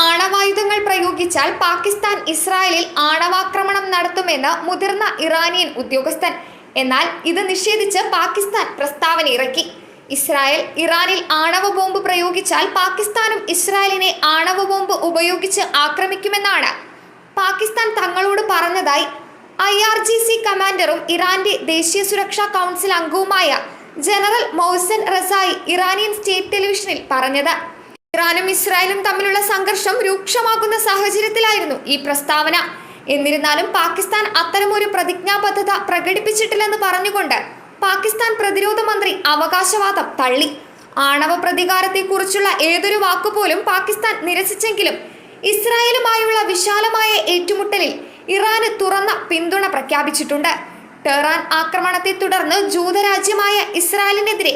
ആണവായുധങ്ങൾ പ്രയോഗിച്ചാൽ പാകിസ്ഥാൻ ഇസ്രായേലിൽ ആണവാക്രമണം നടത്തുമെന്ന് മുതിർന്ന ഇറാനിയൻ ഉദ്യോഗസ്ഥൻ. എന്നാൽ ഇത് നിഷേധിച്ച് പാകിസ്ഥാൻ പ്രസ്താവന ഇറക്കി. ഇസ്രായേൽ ഇറാനിൽ ആണവ ബോംബ് പ്രയോഗിച്ചാൽ പാകിസ്ഥാനും ഇസ്രായേലിനെ ആണവ ബോംബ് ഉപയോഗിച്ച് ആക്രമിക്കുമെന്നാണ് പാകിസ്ഥാൻ തങ്ങളോട് പറഞ്ഞതായി IRGC കമാൻഡറും ഇറാന്റെ ദേശീയ സുരക്ഷാ കൗൺസിൽ അംഗവുമായ ജനറൽ മൊഹ്സൻ റസായി ഇറാനിയൻ സ്റ്റേറ്റ് ടെലിവിഷനിൽ പറഞ്ഞത്. ഇറാനും ഇസ്രായേലും തമ്മിലുള്ള സംഘർഷം രൂക്ഷമാകുന്ന സാഹചര്യത്തിലായിരുന്നു ഈ പ്രസ്താവന. എന്നിരുന്നാലും പാകിസ്ഥാൻ അത്തരമൊരു പ്രതിജ്ഞാബദ്ധത പ്രകടിപ്പിച്ചിട്ടില്ലെന്ന് പറഞ്ഞുകൊണ്ട് പാകിസ്ഥാൻ പ്രതിരോധ മന്ത്രി അവകാശവാദം തള്ളി. ആണവ പ്രതികാരത്തെക്കുറിച്ചുള്ള ഏതൊരു വാക്കുപോലും പാകിസ്ഥാൻ നിരസിച്ചെങ്കിലും ഇസ്രായേലുമായുള്ള വിശാലമായ ഏറ്റുമുട്ടലിൽ ഇറാന് തുറന്ന പിന്തുണ പ്രഖ്യാപിച്ചിട്ടുണ്ട്. ടെഹ്റാൻ ആക്രമണത്തെ തുടർന്ന് ജൂതരാജ്യമായ ഇസ്രായേലിനെതിരെ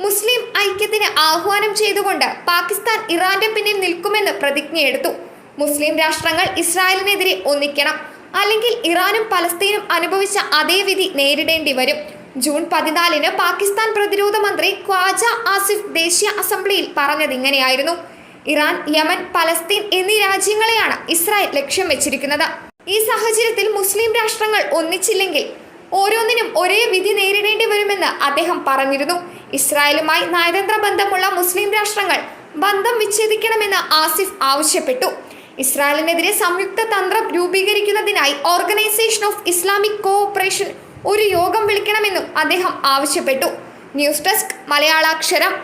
മുസ്ലിം ഐക്യത്തിന് ആഹ്വാനം ചെയ്തുകൊണ്ട് പാകിസ്ഥാൻ ഇറാന്റെ പിന്നിൽ നിൽക്കുമെന്ന് പ്രതിജ്ഞയെടുത്തു. മുസ്ലിം രാഷ്ട്രങ്ങൾ ഇസ്രായേലിനെതിരെ ഒന്നിക്കണം, അല്ലെങ്കിൽ ഇറാനും പലസ്തീനും അനുഭവിച്ച അതേ വിധി നേരിടേണ്ടി വരും. ജൂൺ 14 പാകിസ്ഥാൻ പ്രതിരോധ മന്ത്രി ഖ്വാജ ആസിഫ് ദേശീയ അസംബ്ലിയിൽ പറഞ്ഞതിങ്ങനെയായിരുന്നു: ഇറാൻ, യമൻ, പലസ്തീൻ എന്നീ രാജ്യങ്ങളെയാണ് ഇസ്രായേൽ ലക്ഷ്യം വെച്ചിരിക്കുന്നത്. ഈ സാഹചര്യത്തിൽ മുസ്ലിം രാഷ്ട്രങ്ങൾ ഒന്നിച്ചില്ലെങ്കിൽ ഓരോന്നിനും ഒരേ വിധി നേരിടേണ്ടി വരുമെന്ന് അദ്ദേഹം പറഞ്ഞിരുന്നു. ഇസ്രായേലുമായി നയതന്ത്ര ബന്ധമുള്ള മുസ്ലിം രാഷ്ട്രങ്ങൾ ബന്ധം വിച്ഛേദിക്കണമെന്ന് ആസിഫ് ആവശ്യപ്പെട്ടു. ഇസ്രായേലിനെതിരെ സംയുക്ത തന്ത്രം രൂപീകരിക്കുന്നതിനായി ഓർഗനൈസേഷൻ ഓഫ് ഇസ്ലാമിക് കോഓപ്പറേഷൻ ഒരു യോഗം വിളിക്കണമെന്നും അദ്ദേഹം ആവശ്യപ്പെട്ടു. News desk മലയാളാക്ഷരം.